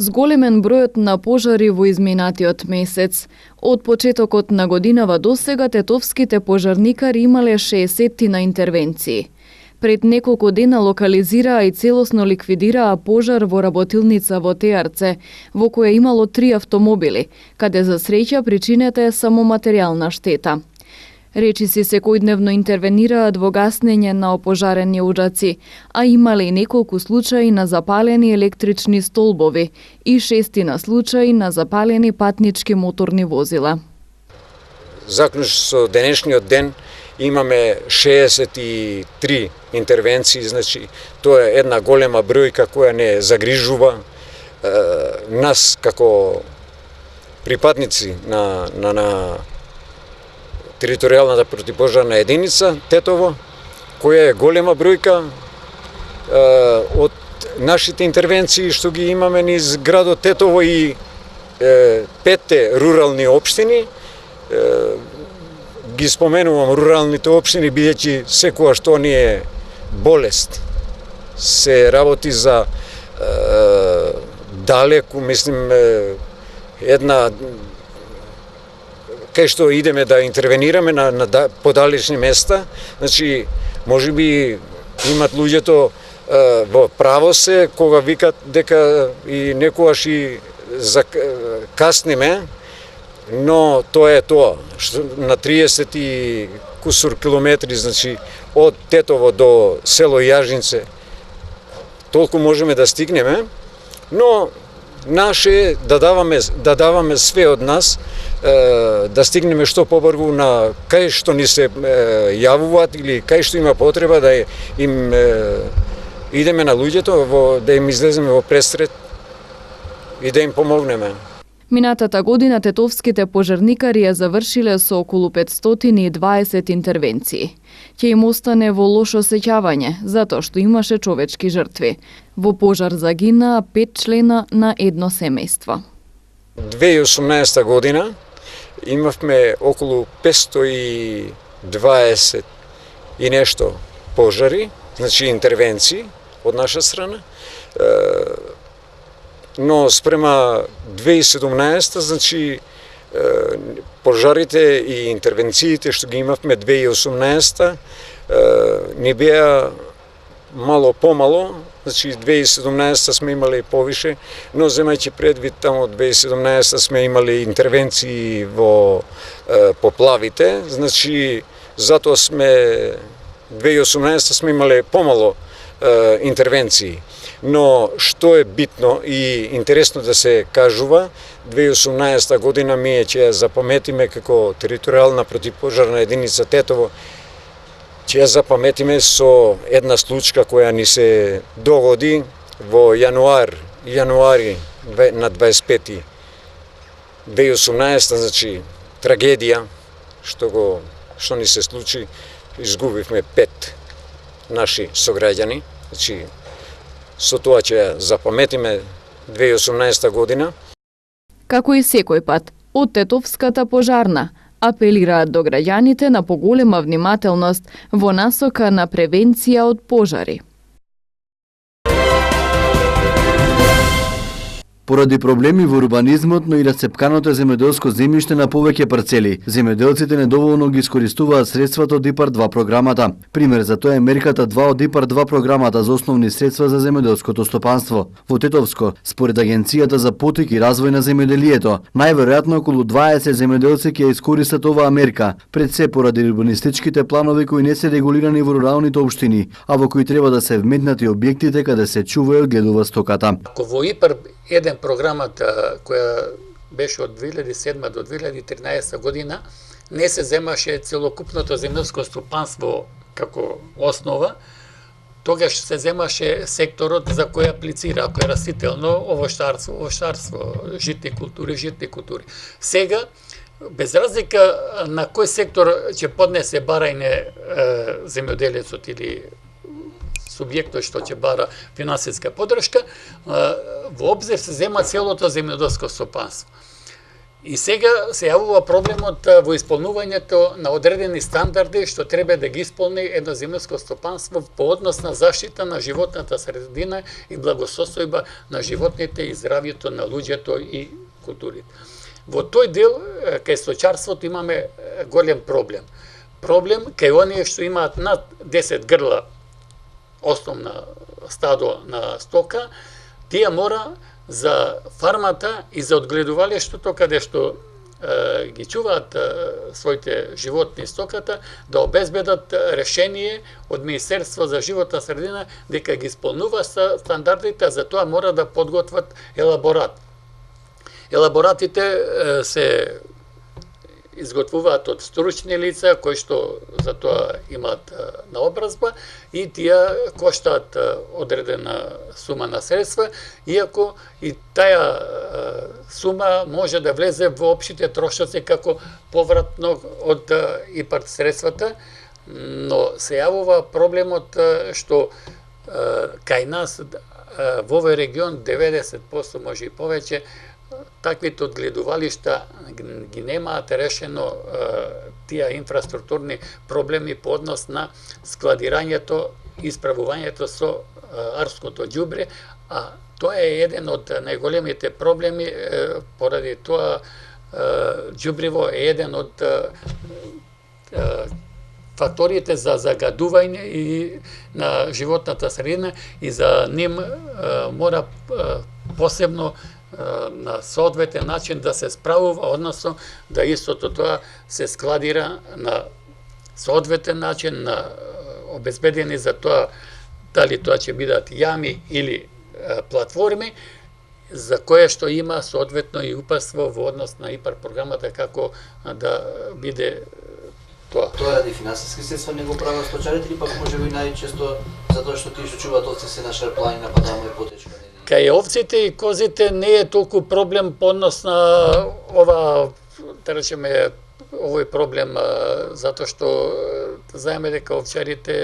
Зголемен бројот на пожари во изминатиот месец. Од почетокот на годинава до сега тетовските пожарникари имале 60 на интервенции. Пред неколку дена локализираа и целосно ликвидираа пожар во работилница во Теарце, во која имало 3 автомобили, каде за среќа причината е само материјална штета. Речиси секојдневно интервенираат во гаснење на опожарени уџаци, а имале и неколку случаи на запалени електрични столбови и 6 на случаи на запалени патнички моторни возила. Заклучно со денешниот ден имаме 63 интервенции, значи тоа е една голема бројка која не загрижува нас како припадници на територијалната противпожарна единица Тетово, која е голема бројка од нашите интервенции што ги имаме низ градот Тетово и 5 рурални општини. Ги споменувам руралните општини, бидејќи секоја што ни е болест се работи за далеку, мислим, една кај што идеме да интервенираме на подалечни места. Значи, можеби имат луѓето во право се кога викат дека и некогаш и касниме, но тоа е тоа, што на 30 и кусур километри, значи од Тетово до село Јажинце, толку можеме да стигнеме, но наше е да даваме све од нас, да стигнеме што побрзо на кај што ни се јавуваат или кај што има потреба да им идеме на луѓето, да им излеземе во пресред и да им помогнеме. Минатата година тетовските пожарникари ја завршиле со околу 520 интервенции. Ќе им остане во лошо сеќавање, затоа што имаше човечки жртви. Во пожар загинаа 5 члена на едно семејство. 2018 година имавме околу 520 и нешто пожари, значи интервенции од наша страна, но спрема 2017, значи пожарите и интервенциите што ги имавме 2018 ни беа мало помало, значи 2017 сме имали повише, но земајќи предвид тамо 2017 сме имали интервенции во поплавите, значи затоа сме 2018 сме имале помало интервенции. Но што е битно и интересно да се кажува, 2018 година ние ќе ја запаметиме како територијална противпожарна единица Тетово, ќе ја запаметиме со една случка која ни се догоди во јануари на 25 2018, значи трагедија што ни се случи, изгубивме 5 наши сограѓани, значи со тоа ќе ја запаметиме 2018 година. Како и секој пат, од Тетовската пожарна апелираат до граѓаните на поголема внимателност во насока на превенција од пожари. Поради проблеми во урбанизмот, но и расцепканото земјоделско земјиште на повеќе парцели, земјоделците недоволно ги искористуваат средствата од ИПАР 2 програмата. Пример за тоа е мерката 2 од ИПАР 2 програмата за основни средства за земјоделското стопанство. Во Тетовско, според Агенцијата за потик и развој на земјоделието, најверојатно околу 20 земјоделци ќе искористат оваа мерка, пред се поради урбанистичките планови кои не се регулирани во руралните општини, а во кои треба да се вметнати објектите каде се чува и одгледува стоката. Во ИПАР еден програмата која беше од 2007 до 2013 година, не се земаше целокупното земјоделско стопанство како основа, тогаш се земаше секторот за кој аплицира, ако е растително, овоштарство, житни култури. Сега, без разлика на кој сектор ќе поднесе барање земјоделецот или субјектот што ќе бара финансиска поддршка, во обзир се зема целото земјоделско стопанство. И сега се јавува проблемот во исполнувањето на одредени стандарди што треба да ги исполни едно земјско стопанство по однос на заштита на животната средина и благосостојба на животните и здравјето на луѓето и културите. Во тој дел, кај сточарството имаме голем проблем. Проблем кај оние што имаат над 10 грла основна стадо на стока, тие мора за фармата и за одгледувалиштето каде што ги чуваат своите животни и стоката, да обезбедат решение од Министерство за животна средина дека ги исполнува стандардите, за тоа мора да подготват елаборат. Елаборатите се изготвуваат од стручни лица кои што за тоа имаат наобразба и тие коштаат одредена сума на средства, иако и таа сума може да влезе во општите трошоци како повратно од ИПАРД средствата, но се јавува проблемот што кај нас во овој регион 90% може и повеќе таквите одгледувалишта ги немаат решено тие инфраструктурни проблеми по однос на складирањето и исправувањето со арското ѓубре, а тоа е еден од најголемите проблеми, поради тоа ѓубриво е еден од факторите за загадување и на животната средина и за ним мора посебно на соодветен начин да се справува, односно да истото тоа се складира на соодветен начин, на обезбедени за тоа, дали тоа ќе бидат јами или платформи, за кое што има соодветно и упатство во однос на ИПАР програмата како да биде тоа. Тоа ради финансиски средства не го прават сточарите или пак може би најчесто затоа што тие што чуваат овце се на шарплани нападаме и потечка? Кај овците и козите не е толку проблем по однос на ова, да речеме, овој проблем, затоа што знаеме дека овчарите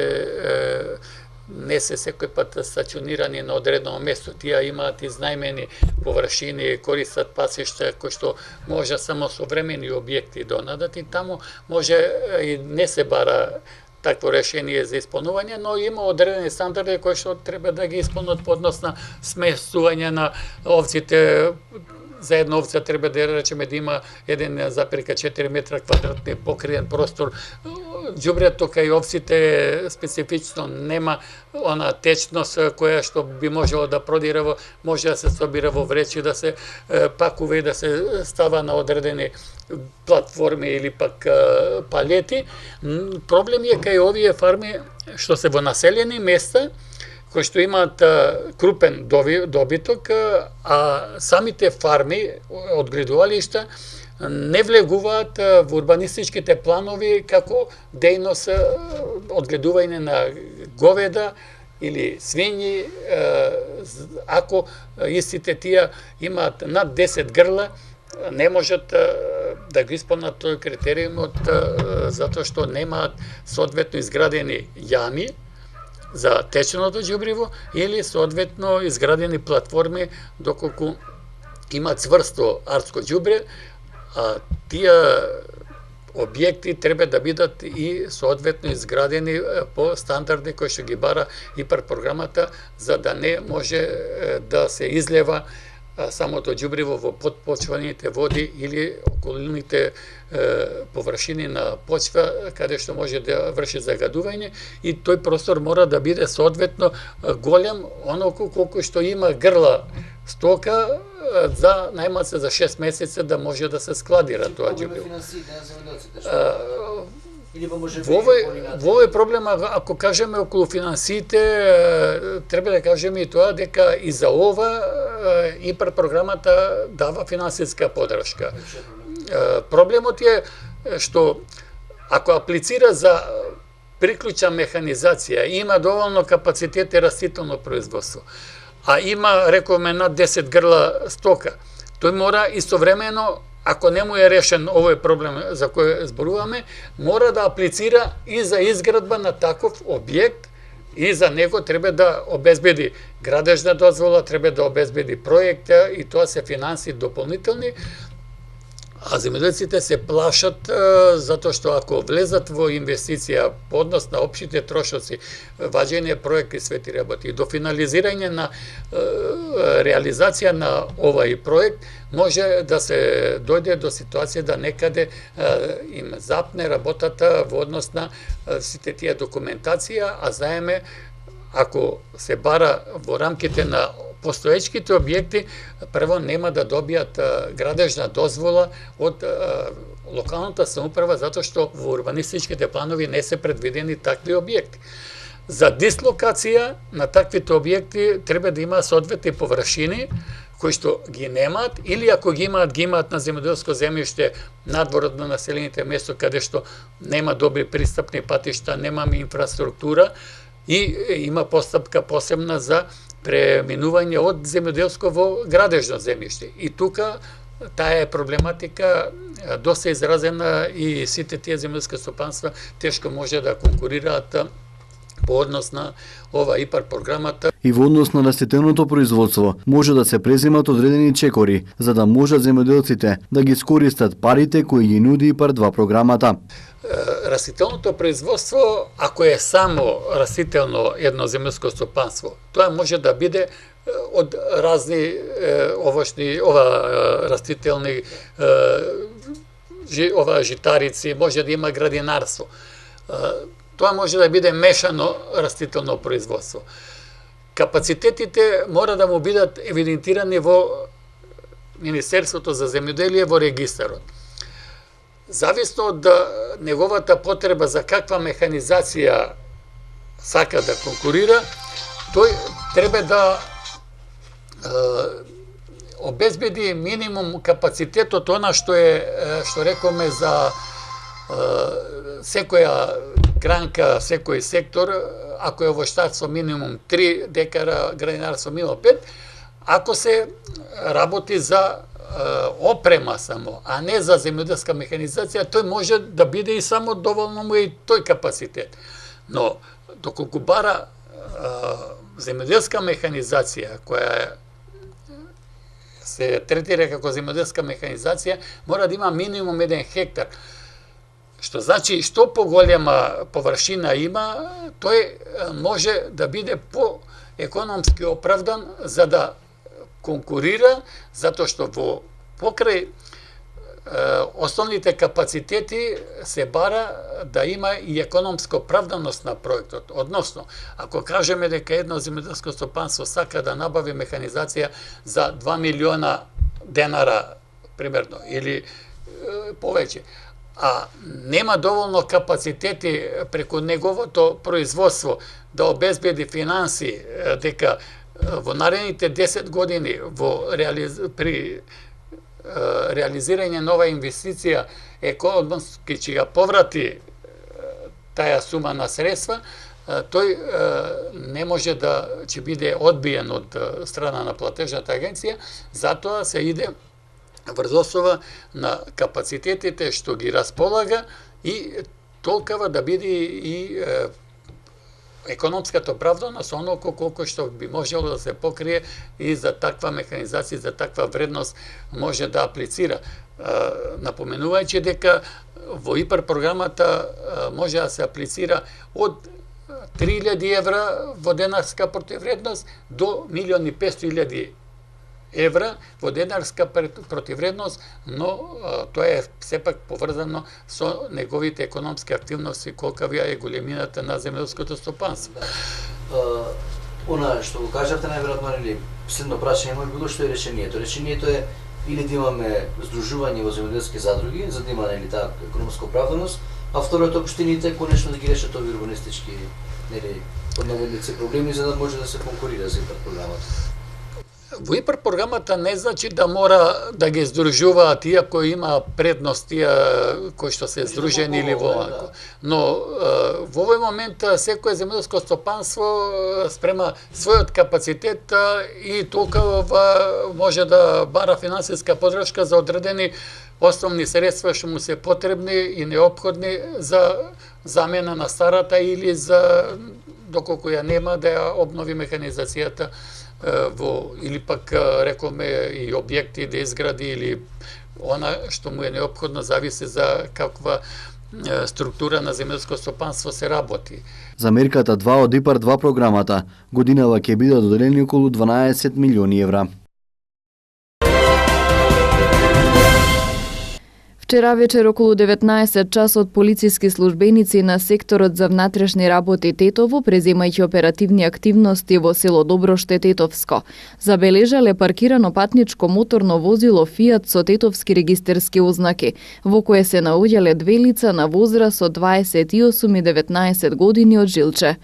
не се секој пат стационирани на одредено место, тие имаат изнајмени површини, користат пасишта кои што може само современи објекти донадат и таму може и не се бара такво решение за исполнување, но има одредени стандарди кои што треба да ги исполнат по однос на сместување на овците. За една овца треба да речеме да има 1,4 метра квадратни покриен простор. Ѓубрето кај овците специфично нема она течност која што би можело да продира во, може да се собира во вречи, да се пакува и да се става на одредени платформи или пак палети. Проблем е кај овие фарми што се во населени места, кои што имаат крупен добиток, а самите фарми, одгледувалишта, не влегуваат во урбанистичките планови како дејност одгледување на говеда или свињи, ако истите тие имаат над 10 грла, не можат да го исполнат тој критериумот затоа што немаат соодветно изградени јами за теченото ѓубриво или соодветно изградени платформи доколку има цврсто арско ѓубре, а тие објекти треба да бидат и соодветно изградени по стандарди кои што ги бара ИПАР програмата, за да не може да се излева самото ѓубриво во подпочвените води или околните површини на почва каде што може да врши загадување и тој простор мора да биде соодветно голем, оноку колку што има грла стока за најмалце за 6 месеци да може да се складира тоа ѓубриво. Во овој проблем, ако кажеме околу финансиите, треба да кажеме и тоа дека и за ова ИПАР програмата дава финансиска поддршка. Проблемот е што ако аплицира за приклучна механизација, има доволно капацитет и растително производство, а има, рековме, над 10 грла стока, тој мора истовремено, ако не му е решен овој проблем за кој зборуваме, мора да аплицира и за изградба на таков објект и за него треба да обезбеди градежна дозвола, треба да обезбеди проекта и тоа се финанси дополнителни. А земјоделците се плашат затоа што ако влезат во инвестиција по однос на општите трошоци, ваѓање проекти, свети работи, до финализирање на реализација на овај проект, може да се дојде до ситуација да некаде им запне работата во однос на сите тие документација, а знаеме ако се бара во рамките на постоечките објекти, прво нема да добијат градежна дозвола од локалната самоуправа затоа што во урбанистичките планови не се предвидени такви објекти. За дислокација на таквите објекти треба да има соодветни површини кои што ги немаат или ако ги имаат на земјоделско земјиште надвор од населените места каде што нема добри пристапни патишта, немаме инфраструктура и има постапка посебна за преминување од земјоделско во градежно земјиште. И тука таа проблематика доста изразена и сите тие земјоделски стопанства тешко може да конкурираат по однос на ова ИПАР програмата. И во однос на растителното производство може да се преземат одредени чекори за да можат земјоделците да ги искористат парите кои ги нуди ИПАР 2 програмата. Растителното производство, ако е само растително едно земјско стопанство, тоа може да биде од разни овошни, растителни, житарици, може да има градинарство. Тоа може да биде мешано растително производство. Капацитетите мора да му бидат евидентирани во Министерството за земјоделие во регистарот. Зависно од неговата потреба за каква механизација сака да конкурира, тој треба да обезбеди минимум капацитетот она што рековме за секоја гранка, секој сектор, ако е овоштарство минимум 3 декара, градинарство минимум 5, ако се работи за опрема само, а не за земјоделска механизација, тој може да биде и само доволно му и тој капацитет. Но, доколку бара земјоделска механизација, која се третира како земјоделска механизација, мора да има минимум 1 хектар. Што значи, што поголема површина има, тој може да биде по-економски оправдан за да конкурира, затоа што во покрај основните капацитети се бара да има и економска оправданост на проектот. Односно, ако кажеме дека едно земјоделско стопанство сака да набави механизација за 2 милиона денара, примерно, или повеќе, а нема доволно капацитети преку неговото производство да обезбеди финанси, дека во наредните 10 години при реализирање нова инвестиција економски ќе ја поврати таа сума на средства, тој не може да ќе биде одбиен од страна на платежната агенција, затоа се иде врз основа на капацитетите што ги располага и толкова да биде и економската оправданост онолку колку што би можело да се покрие и за таква механизација, за таква вредност може да аплицира. Напоменувајќи дека во ИПАР програмата може да се аплицира од 3.000 евра во денарска противредност до 1.500.000 евра во денарска противредност, но тоа е сепак поврзано со неговите економски активности, колкава е големината на земјоделското стопанство. Она што го кажавте, најверојатно, или следно прашање може било што е решението. Решението е или да имаме здружување во земјоделски задруги, за да има таа економска оправданост, а второто општините конечно да ги решат овие урбанистички поднаводници проблеми, за да може да се конкурира за ИПАР програмата. Во ИПАР програмата не значи да мора да ги здружуваат, иако има предност тие кои што се здружени или во онако. Но во овој момент секое земјоделско стопанство спрема својот капацитет и толкова може да бара финансиска поддршка за одредени основни средства што му се потребни и неопходни за замена на старата или за доколку ја нема да ја обнови механизацијата или пак рековме и објекти да изгради или Она што му е неопходно зависи за каква структура на земјско стопанство се работи. За мерката 2 од ИПАР 2 програмата годинава ќе бидат доделени околу 12 милиони евра. Вчера вечер околу 19 часот полициски службеници на секторот за внатрешни работи Тетово, преземајќи оперативни активности во село Доброште Тетовско, забележале паркирано патничко моторно возило Фиат со тетовски регистерски ознаки, во кое се наоѓале две лица на возраст од 28 и 19 години од Жилче.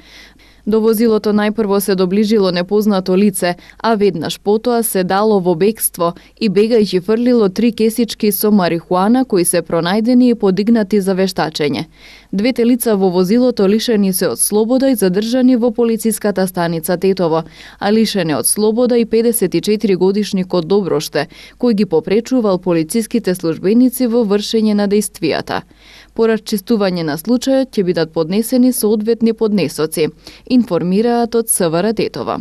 До возилото најпрво се доближило непознато лице, а веднаш потоа се дало во бегство и бегајќи фрлило 3 кесички со марихуана кои се пронајдени и подигнати за вештачење. Двете лица во возилото лишени се од слобода и задржани во полициската станица Тетово, а лишене од слобода и 54 годишникот Доброште, кој ги попречувал полициските службеници во вршење на дејствијата. По расчистување на случајот ќе бидат поднесени соодветни поднесоци, информираат од СВР Тетова.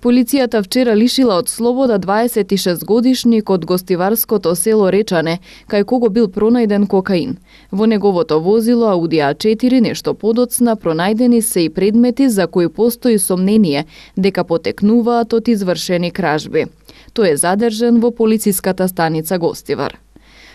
Полицијата вчера лишила од слобода 26 годишник од гостиварското село Речане, кај кого бил пронајден кокаин. Во неговото возило Ауди А4 нешто подоцна пронајдени се и предмети за кои постои сомнение дека потекнуваат од извршени кражби. Тој е задржан во полициската станица Гостивар.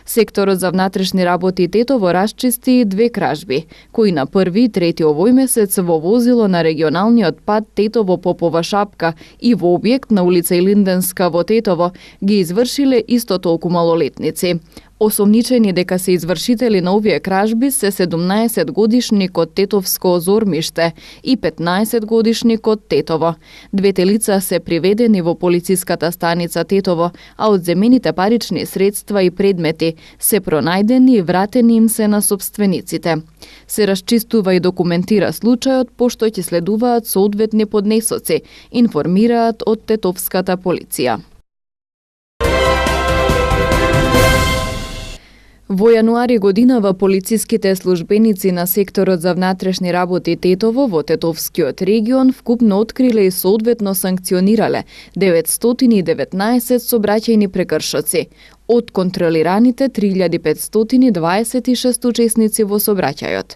Секторот за внатрешни работи Тетово расчисти 2 кражби, кои на 1 и 3 овој месец во возило на регионалниот пат Тетово Попова Шапка и во објект на улица Илинденска во Тетово ги извршиле исто толку малолетници. Осомничени дека се извршители на овие кражби се 17 годишник од Тетовско Озормиште и 15 годишник од Тетово. Двете лица се приведени во полициската станица Тетово, а од земените парични средства и предмети се пронајдени и вратени им се на собствениците. Се расчистува и документира случајот, пошто ќе следуваат соодветни поднесоци, информираат од тетовската полиција. Во јануари годинава полициските службеници на секторот за внатрешни работи Тетово во Тетовскиот регион вкупно откриле и соодветно санкционирале 919 сообраќајни прекршоци. Од контролираните 3526 учесници во сообраќајот.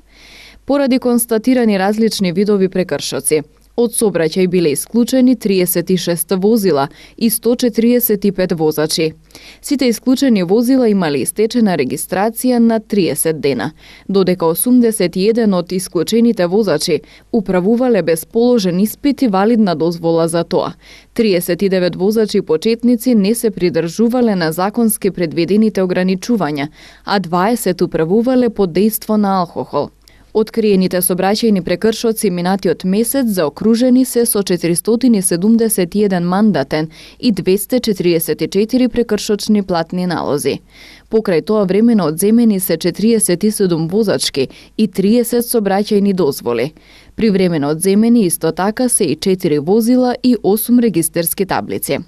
Поради констатирани различни видови прекршоци, од сообраќај биле исклучени 36 возила и 145 возачи. Сите исклучени возила имале истечена регистрација на 30 дена, додека 81 од исклучените возачи управувале без положен испит и валидна дозвола за тоа. 39 возачи почетници не се придржувале на законски предвидените ограничувања, а 20 управувале под дејство на алкохол. Откриените сообраќајни прекршоци минатиот месец заокружени се со 471 мандатен и 244 прекршочни платни налози. Покрај тоа времено одземени се 47 возачки и 30 сообраќајни дозволи. Привремено одземени исто така се и 4 возила и 8 регистерски таблици.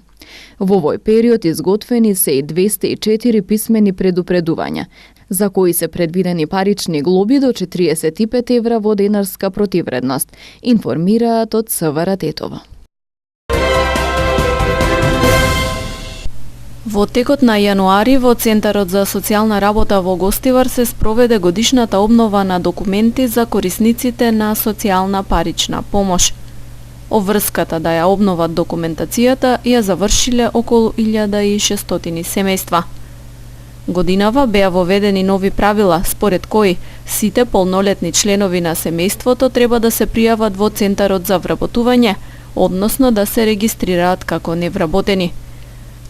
Во овој период изготвени се и 204 писмени предупредувања, за кои се предвидени парични глоби до 45 евра во денарска противредност, информираат од СВР Тетово. Во текот на јануари во Центарот за социјална работа во Гостивар се спроведе годишната обнова на документи за корисниците на социјална парична помош. Обврската да ја обноват документацијата ја завршиле околу 1600 семејства. Годинава беа воведени нови правила, според кои сите полнолетни членови на семејството треба да се пријават во Центарот за вработување, односно да се регистрираат како невработени.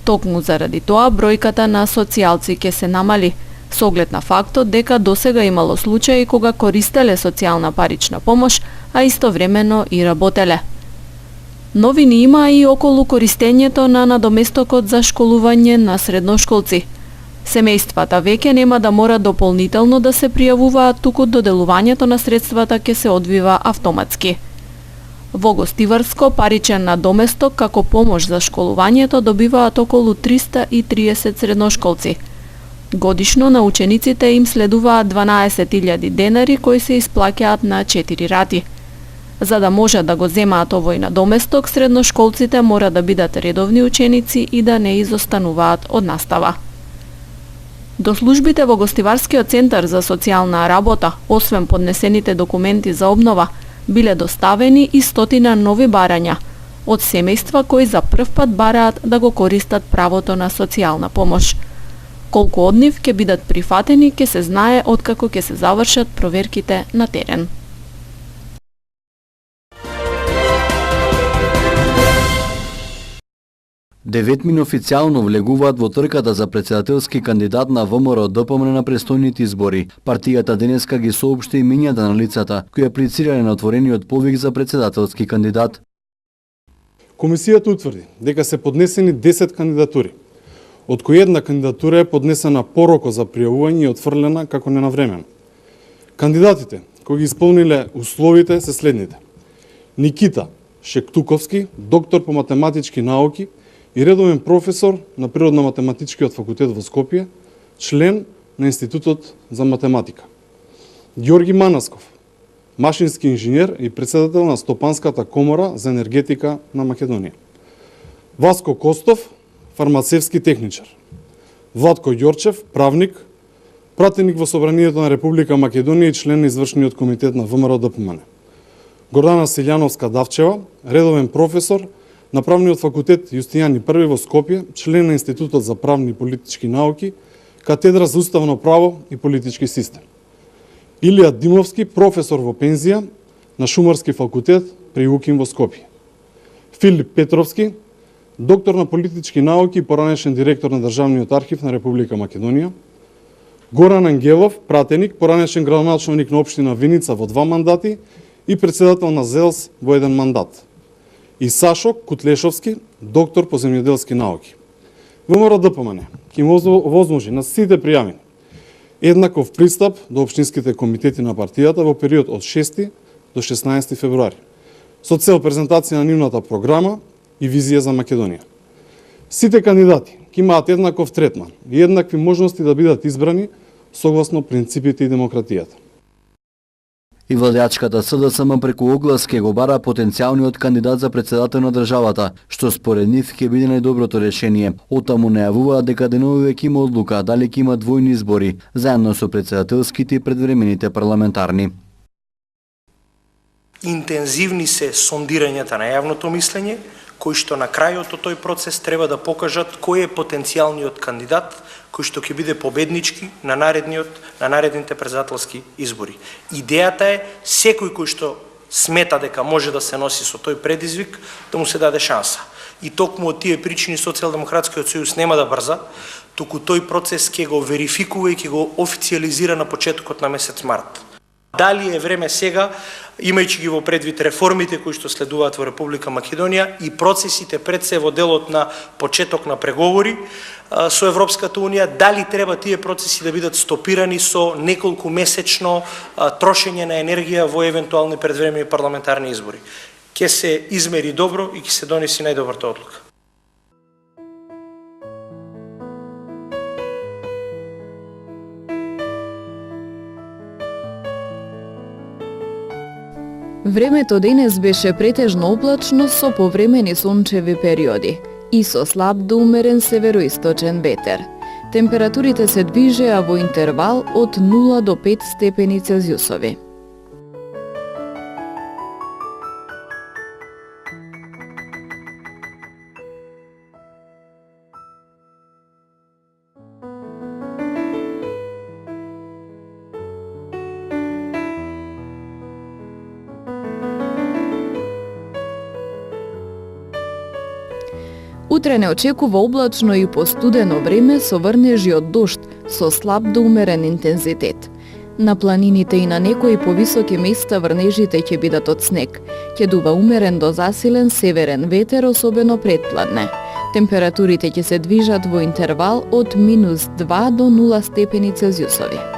Токму заради тоа бројката на социјалци ќе се намали, со оглед на фактот дека досега имало случаи кога користеле социјална парична помош, а истовремено и работеле. Новини има и околу користењето на надоместокот за школување на средношколци. Семејствата веќе нема да мора дополнително да се пријавуваат, туку доделувањето на средствата ќе се одвива автоматски. Во Гостиварско паричен надоместок како помош за школувањето добиваат околу 330 средношколци. Годишно на учениците им следуваат 12.000 денари кои се исплаќаат на 4 рати. За да можат да го земаат овој надоместок, средношколците мора да бидат редовни ученици и да не изостануваат од настава. До службите во Гостиварскиот центар за социјална работа, освен поднесените документи за обнова, биле доставени и 100 нови барања од семејства кои за прв пат бараат да го користат правото на социјална помош. Колку од нив ќе бидат прифатени ќе се знае откако ќе се завршат проверките на терен. Деветмин официјално влегуваат во трката за претседателски кандидат на ВМРО ДПМН на престојните избори. Партијата денеска ги соопшти имињата на лицата кои аплицирале на отворениот повик за претседателски кандидат. Комисијата утврди дека се поднесени 10 кандидатури, од кои една кандидатура е поднесена пороко за пријавување и отфрлена како ненавремено. Кандидатите кои ги исполниле условите се следните: Никита Шектуковски, доктор по математички науки и редовен професор на Природно-математичкиот факултет во Скопје, член на Институтот за математика. Ѓорги Манасков, машински инженер и председател на Стопанската комора за енергетика на Македонија. Васко Костов, фармацевски техничар. Владко Ѓорчев, правник, пратеник во Собранието на Република Македонија и член на извршниот комитет на ВМРО ДПМН. Гордана Силјановска-Давчева, редовен професор на Правниот факултет Јустијан I во Скопје, член на Институтот за правни и политички науки, катедра за уставно право и политички систем. Илија Димовски, професор во пензија на Шумарски факултет при УКИМ во Скопје. Филип Петровски, доктор на политички науки и поранешен директор на Државниот архив на Република Македонија. Горан Ангелов, пратеник, поранешен градоначалник на општина Виница во 2 мандати и председател на ЗЕЛС во 1 мандат. И Сашо Кутлешовски, доктор по земјоделски науки. ВМРО ДПМН ќе им возможи на сите пријавени еднаков пристап до општинските комитети на партијата во период од 6 до 16 февруари, со цел презентација на нивната програма и визија за Македонија. Сите кандидати ќе имаат еднаков третман и еднакви можности да бидат избрани согласно принципите и демократијата. И владеачката СДСМ преку оглас ке го бара потенцијалниот кандидат за претседател на државата, што според нив ќе биде најдоброто решение. Отаму најавуваат дека денови веќе има одлука дали ќе има двојни избори, заедно со претседателските и предвремените парламентарни. Интензивни се сондирањата на јавното мислење, кои што на крајот од тој процес треба да покажат кој е потенцијалниот кандидат кој што ќе биде победнички на наредните претседателски избори. Идејата е секој кој што смета дека може да се носи со тој предизвик, да му се даде шанса. И токму од тие причини Социјалдемократскиот сојуз нема да брза, туку тој процес ќе го верификува и ќе го официјализира на почетокот на месец март. Дали е време сега, имајќи ги во предвид реформите кои што следуваат во Република Македонија и процесите пред се во делот на почеток на преговори со Европската Унија, дали треба тие процеси да бидат стопирани со неколку месечно трошење на енергија во евентуални предвремени парламентарни избори. Ќе се измери добро и ќе се донеси најдобрата одлука. Времето денес беше претежно облачно со повремени сончеви периоди и со слаб до умерен североисточен ветер. Температурите се движеа во интервал од 0 до 5 степени Целзиусови. Утре не очекува облачно и постудено време со врнежи од дожд со слаб до умерен интензитет. На планините и на некои повисоки места врнежите ќе бидат од снег. Ќе дува умерен до засилен северен ветер, особено предпладне. Температурите ќе се движат во интервал од -2 до 0 степени Целзиусови.